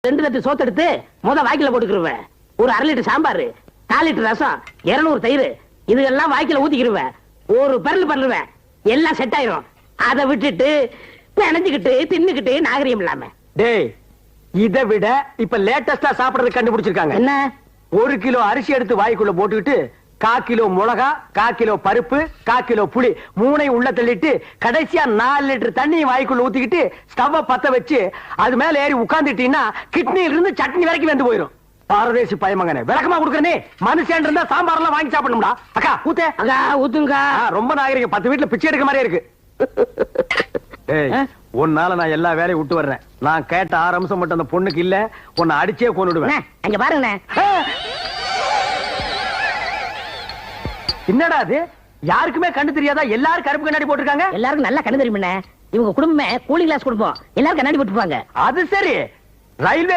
2 தட்டு சோத்து எடுத்து வாய்க்குல போட்டுக்கிருவேன். ஒரு 1/2 லிட்டர் சாம்பார், 4 லிட்டர் ரசம், 200 தயிர் இதெல்லாம் வாய்க்குல ஊத்திக்கிருவேன். ஒரு பரல் பண்ணுவேன், எல்லாம் செட் ஆயிரும். அதை விட்டுட்டு நினைஞ்சுக்கிட்டு தின்னுக்கிட்டு நாகரிகம் இல்லாம. டேய், இதை விட இப்ப லேட்டஸ்டா சாப்பிடுறது கண்டுபிடிச்சிருக்காங்க. என்ன? 1 கிலோ அரிசி எடுத்து வாய்க்குள்ள போட்டுக்கிட்டு 1/4 கிலோ மிளகா, 1/4 கிலோ பருப்பு, 1/4 கிலோ புளி 3ஐயும் உள்ள தள்ளிட்டு கடைசியா 4 லிட்டர் தண்ணி வாய்க்குள்ள ஊத்திக்கிட்டு ஸ்டவ் பத்த வச்சு அது மேல ஏறி உட்கார்ந்துட்டீங்கன்னா கிட்னில இருந்து சட்னி வரைக்கும் வெந்து போயிடும். பாரதேசி பயமங்கனே, விளக்கமா கொடுக்கறனே. மனுஷன் இருந்தா சாம்பார் எல்லாம் வாங்கி சாப்பிடணும்டா. அக்கா ஊத்தே. அக்கா ஊத்துங்க. ரொம்ப நாகரிகம். 10 வீட்டுல பிச்சை எடுக்க மாதிரியே இருக்கு. உன்னால நான் எல்லா வேலையும் விட்டு வர்றேன். நான் கேட்ட 6 அம்சம் மட்டும் அந்த பொண்ணுக்கு இல்ல, உன்னை அடிச்சே கொன்னுடுவேன். அங்க பாருங்க. என்னடா அது? யாருக்குமே கண்ணு தெரியாதா? எல்லாரும் கருப்பு கண்ணாடி போட்டிருக்காங்க. எல்லாருக்கும் நல்லா கண்ணு தெரியுமே. இவங்க குடும்பமே கூலிங் கிளாஸ் குடும்பம். எல்லாரும் கண்ணாடி போட்டுப்பாங்க. அது சரி. ரயில்வே